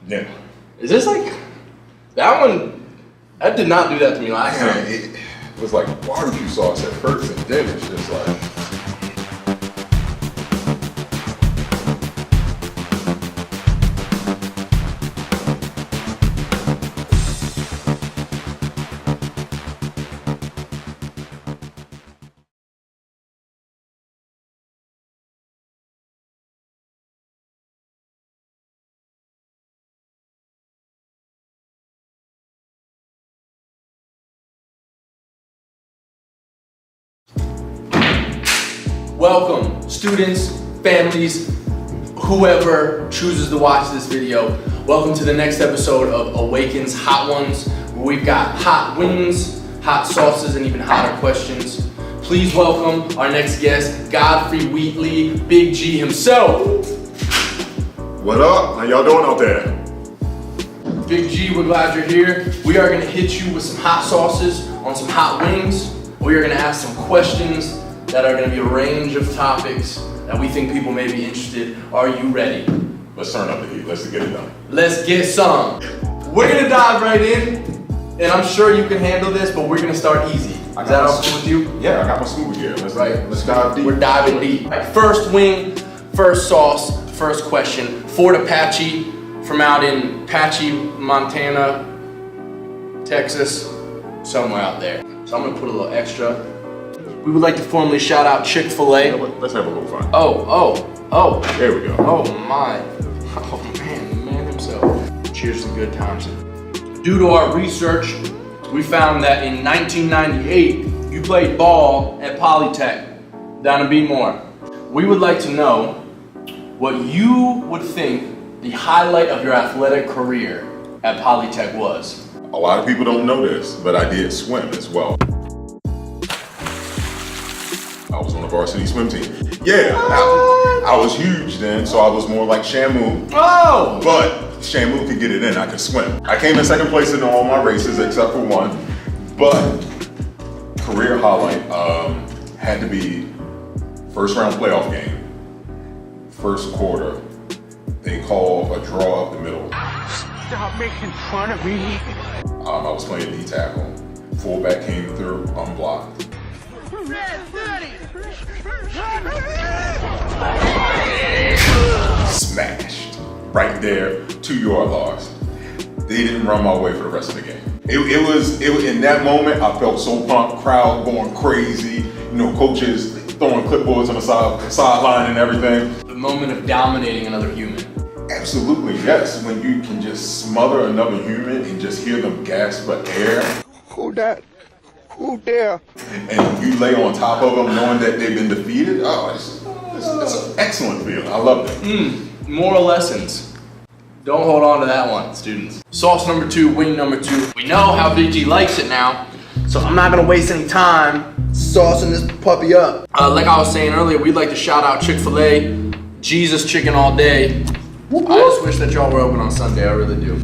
Yeah. Is this like that one? That did not do that to me last time. It was like barbecue sauce at first, and then it's just like. Welcome, students, families, whoever chooses to watch this video. Welcome to the next episode of Awaken's Hot Ones, where we've got hot wings, hot sauces, and even hotter questions. Please welcome our next guest, Godfrey Wheatley, Big G himself. What up? How y'all doing out there? Big G, we're glad you're here. We are gonna hit you with some hot sauces on some hot wings. We are gonna ask some questions that are going to be a range of topics that we think people may be interested. Are you ready? Let's turn up the heat. Let's get it done. Let's get some. We're going to dive right in, and I'm sure you can handle this, but we're going to start easy. Is that all cool with you? Yeah, I got my scuba gear. Let's dive deep. We're diving deep. Right, first wing, first sauce, first question. Fort Apache from out in Apache, Montana, Texas, somewhere out there. So I'm going to put a little extra. We would like to formally shout out Chick-fil-A. Let's have a little fun. Oh. There we go. Oh my. Oh man, the man himself. Cheers to good times. Due to our research, we found that in 1998, you played ball at Polytech down in Beemore. We would like to know what you would think the highlight of your athletic career at Polytech was. A lot of people don't know this, but I did swim as well. I was on the varsity swim team. Yeah, I was huge then, so I was more like Shamu. Oh! But Shamu could get it in, I could swim. I came in second place in all my races except for one. But career highlight had to be first round playoff game. First quarter, they called a draw up the middle. Stop making fun of me. I was playing D tackle. Fullback came through unblocked. Smashed right there, 2-yard loss. They didn't run my way for the rest of the game. It was in that moment I felt so pumped, crowd going crazy, coaches throwing clipboards on the sideline and everything. The moment of dominating another human. Absolutely, yes. When you can just smother another human and just hear them gasp for air. Who that? Who there? And you lay on top of them knowing that they've been defeated. Oh, it's an excellent feeling. I love it. Moral lessons. Don't hold on to that one, students. Sauce number 2, wing number 2. We know how Big G likes it now, so I'm not gonna waste any time saucing this puppy up. Like I was saying earlier, we'd like to shout out Chick-fil-A, Jesus chicken all day. I just wish that y'all were open on Sunday, I really do.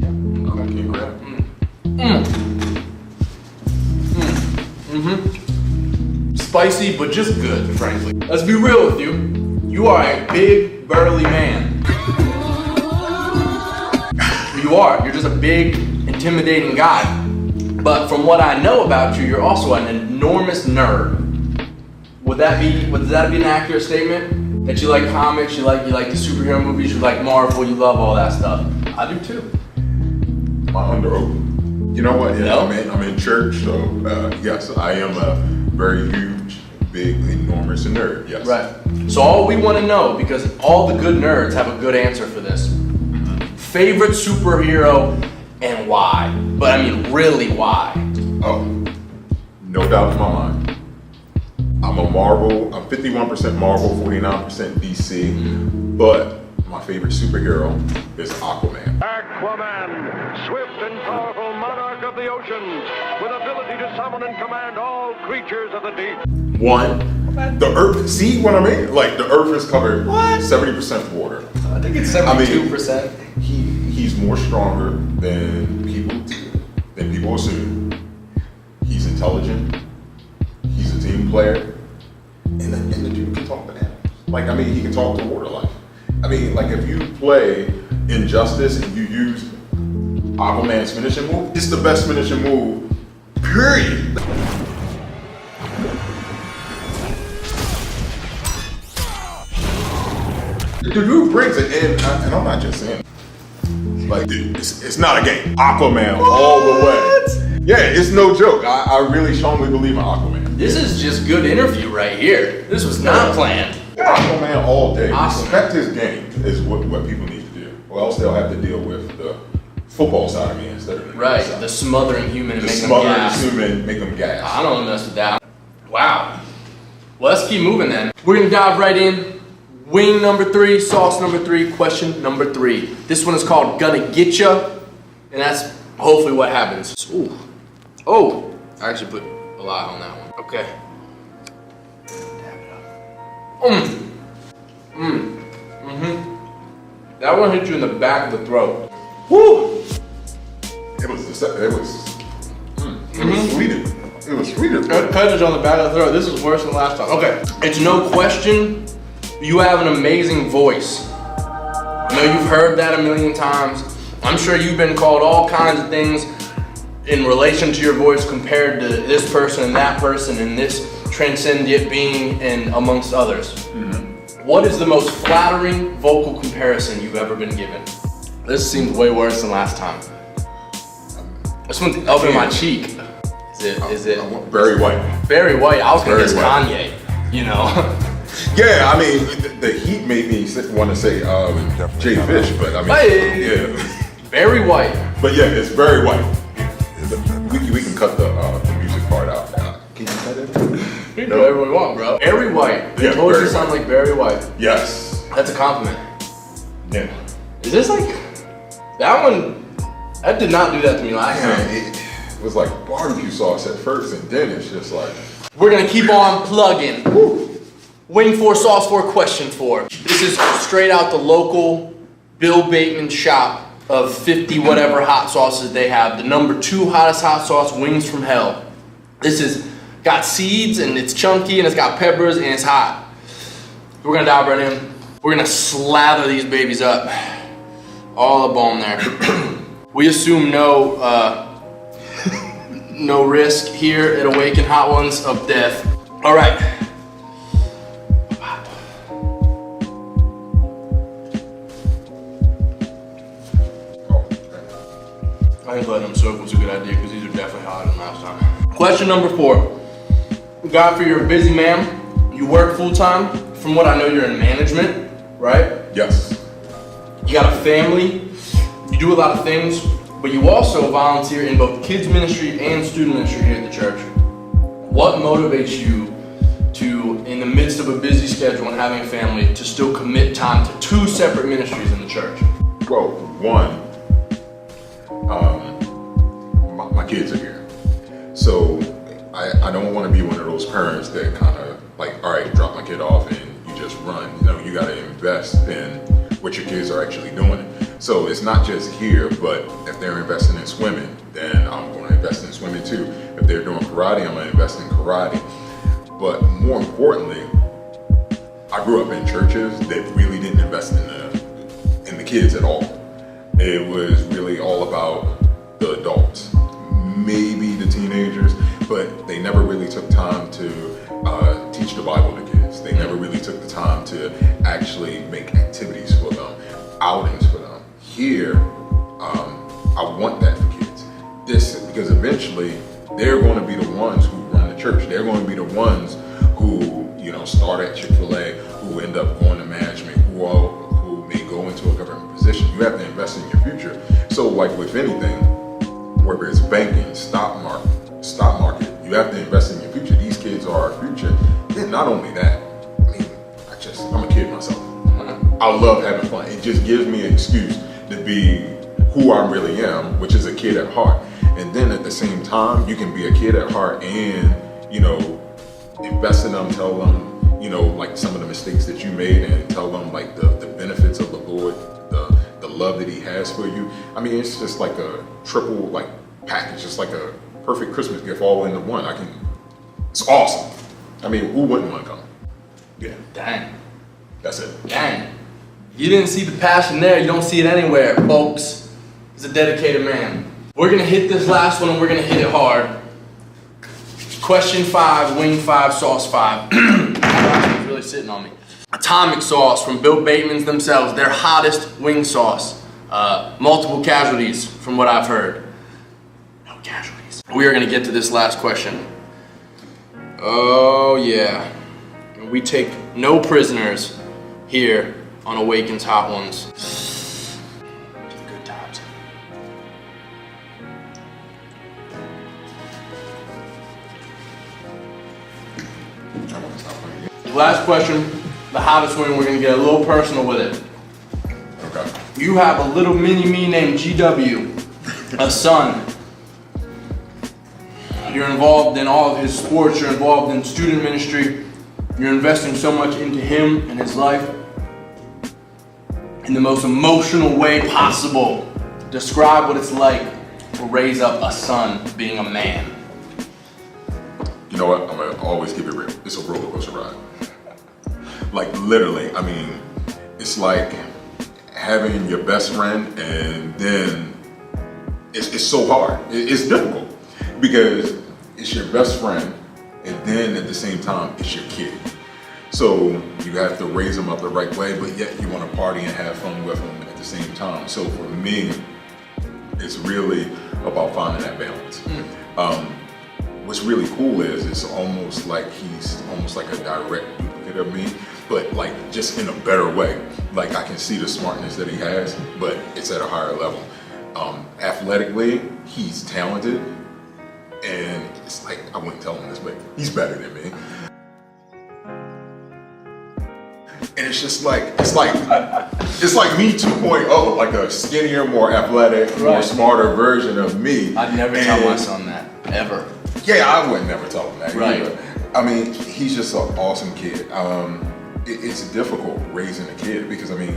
Spicy, but just good, frankly. Let's be real with you. You are a big, burly man. You are. You're just a big, intimidating guy. But from what I know about you, you're also an enormous nerd. Would that be an accurate statement? That you like comics, you like the superhero movies, you like Marvel, you love all that stuff. I do too. My under open. You know what? Yeah, no? I'm in church, so yes, I am a very huge, big, enormous nerd. Yes. Right. So all we want to know, because all the good nerds have a good answer for this. Favorite superhero and why? But I mean, really why? Oh, no doubt in my mind. I'm a Marvel. I'm 51% Marvel, 49% DC. But my favorite superhero is Aquaman. Aquaman, swift and powerful monarch of the oceans, with ability to summon and command all creatures of the deep. The Earth. See what I mean? Like the Earth is covered 70% water. I think it's 72%. He's more stronger than people assume. He's intelligent. He's a team player, and the dude can talk to animals. He can talk to water life. I mean, like if you play Injustice and you use Aquaman's finishing move, it's the best finishing move, period. The dude brings it in, and I'm not just saying, like, it's not a game. Aquaman all the way. Yeah, it's no joke. I really strongly believe in Aquaman. This is just good interview right here. This was not planned. Aquaman all day. Aquaman. Respect his game is what people need to do. Or else they'll have to deal with the football side of me instead of the Right, side. the smothering human and The make them smothering gas. human, make them gas. I don't mess with that. Wow. Well, let's keep moving then. We're gonna dive right in. Wing number 3, sauce number 3, question number 3. This one is called Gonna Getcha, and that's hopefully what happens. Ooh. Oh, I actually put a lot on that one. Okay. That one hit you in the back of the throat. Woo! It was sweeter. It was sweeter. Cut on the back of the throat. This is worse than last time. Okay. It's no question you have an amazing voice. I know you've heard that a million times. I'm sure you've been called all kinds of things in relation to your voice compared to this person and that person and this transcendent being and amongst others. What is the most flattering vocal comparison you've ever been given? This seems way worse than last time. This one's up in my cheek. Is it Very white. Barry White? I was gonna guess Barry White. Kanye, you know? Yeah, I mean, the heat made me want to say Jay Fish, but I mean, Hey. yeah. Barry White. But yeah, it's very white. We can cut the music part out. Can you cut it? You can do whatever we want, bro. Barry White. They Yeah, told you Barry to sound like Barry White. Yes. That's a compliment. Yeah. Is this like that one? That did not do that to me last time. Man, it was like barbecue sauce at first, and then it's just like. We're gonna keep on plugging. Wing 4, sauce 4, question 4. This is straight out the local Bill Bateman shop of 50 whatever hot sauces they have. The number 2 hottest hot sauce, Wings from Hell. This is got seeds and it's chunky and it's got peppers and it's hot. We're gonna dive right in. We're gonna slather these babies up. All up on there. We assume no no risk here at Awaken Hot Ones of death. All right. I think letting them soak was a good idea because these are definitely hotter than last time. Question number 4. Godfrey, you're a busy man. You work full time. From what I know, you're in management, right? Yes. You got a family. You do a lot of things, but you also volunteer in both kids ministry and student ministry here at the church. What motivates you to, in the midst of a busy schedule and having a family, to still commit time to 2 separate ministries in the church? Well, one, my kids are here. So I don't want to be one of those parents that kind of like, all right, drop my kid off and you just run. You know, you got to invest in what your kids are actually doing. So it's not just here, but if they're investing in swimming, then I'm going to invest in swimming too. If they're doing karate, I'm going to invest in karate. But more importantly, I grew up in churches that really didn't invest in the kids at all. It was really all about the adults, maybe the teenagers, but they never really took time to teach the Bible to kids. They never really took the time to actually make activities for them, outings for them. Here, I want that for kids. Because eventually they're going to be the ones who run the church. They're going to be the ones who, you know, start at Chick-fil-A, who end up going to management, who may go into a government position. You have to invest in your future. So like with anything, whether it's banking, stock market, you have to invest in your future. These kids are our future. Then not only that, I mean, I'm a kid myself. I love having fun. It just gives me an excuse to be who I really am, which is a kid at heart. And then at the same time, you can be a kid at heart and, you know, invest in them, tell them, you know, like some of the mistakes that you made and tell them like the benefits of the Lord, the love that he has for you. I mean, it's just like a triple like package, just like a perfect Christmas gift all into one. It's awesome. I mean, who wouldn't want to come? Yeah. Dang. That's it. Dang. You didn't see the passion there, you don't see it anywhere, folks. He's a dedicated man. We're gonna hit this last one and we're gonna hit it hard. Question 5, wing 5, sauce 5. It's really sitting on me. Atomic sauce from Bill Bateman's themselves, their hottest wing sauce. Multiple casualties from what I've heard. No casualties. We are gonna get to this last question. Oh yeah. We take no prisoners here on Awaken's Hot Ones. Good times. Last question, the hottest one, we're gonna get a little personal with it. Okay. You have a little mini-me named GW, a son. You're involved in all of his sports, you're involved in student ministry, you're investing so much into him and his life in the most emotional way possible. Describe what it's like to raise up a son being a man. You know what? I'm gonna always keep it real. It's a roller coaster ride. Like literally, I mean, it's like having your best friend and then it's so hard. It's difficult because it's your best friend and then at the same time it's your kid. So you have to raise them up the right way, but yet you want to party and have fun with them at the same time. So for me, it's really about finding that balance. What's really cool is it's almost like he's almost like a direct duplicate of me, but like just in a better way. Like I can see the smartness that he has, but it's at a higher level. Athletically, he's talented, and it's like, I wouldn't tell him this, but he's better than me. And it's just like, it's like me 2.0, like a skinnier, more athletic, more smarter version of me. I'd never tell my son that, ever. Yeah, I would never tell him that either. I mean, he's just an awesome kid. It's difficult raising a kid because, I mean,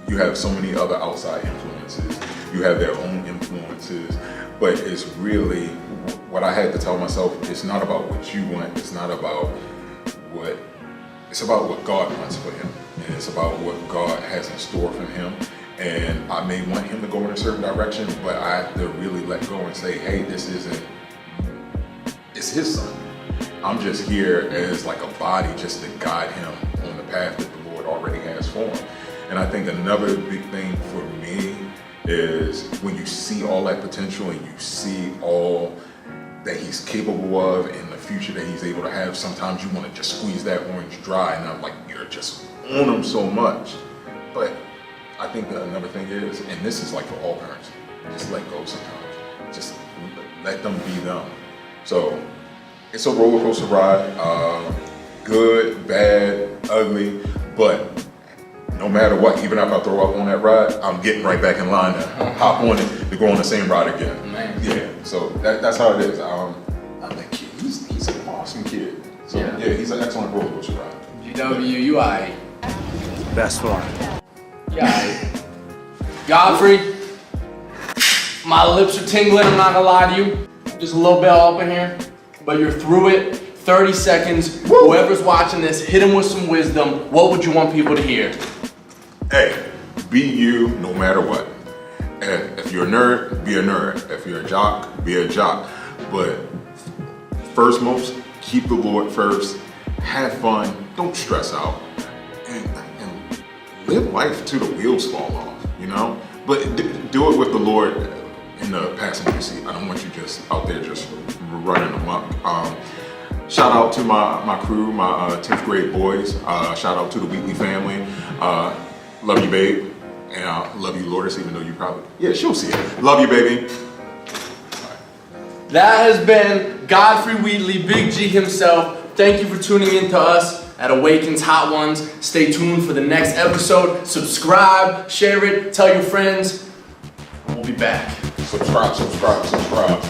you have so many other outside influences. You have their own influences, but it's really, what I had to tell myself, it's not about what you want, it's not about what, it's about what God wants for him. And it's about what God has in store for him. And I may want him to go in a certain direction, but I have to really let go and say, hey, this isn't, it's his son. I'm just here as like a body just to guide him on the path that the Lord already has for him. And I think another big thing for me is when you see all that potential and you see all that he's capable of and the future that he's able to have, sometimes you want to just squeeze that orange dry and I'm like, you're just on him so much. But I think that another thing is, and this is like for all parents, just let go sometimes. Just let them be them. So it's a roller coaster ride, good, bad, ugly, but no matter what, even if I throw up on that ride, I'm getting right back in line to hop on it to go on the same ride again. Man. Yeah, so that's how it is. I think he's an awesome kid. So yeah, he's an excellent roller coaster ride. GW, you aight. Best one. Yeah. Godfrey, my lips are tingling, I'm not gonna lie to you. Just a little bit up in here, but you're through it. 30 seconds. Woo. Whoever's watching this, hit him with some wisdom. What would you want people to hear? Hey, be you no matter what. And if you're a nerd, be a nerd. If you're a jock, be a jock. But first most, keep the Lord first. Have fun. Don't stress out. And live life till the wheels fall off, you know? But do it with the Lord in the passenger seat. I don't want you just out there just running amok. Shout out to my crew, my 10th grade boys. Shout out to the Wheatley family. Love you, babe. And love you, Lourdes, even though you probably, yeah, she'll see it. Love you, baby. That has been Godfrey Wheatley, Big G himself. Thank you for tuning in to us at Awaken's Hot Ones. Stay tuned for the next episode. Subscribe, share it, tell your friends. We'll be back. Subscribe.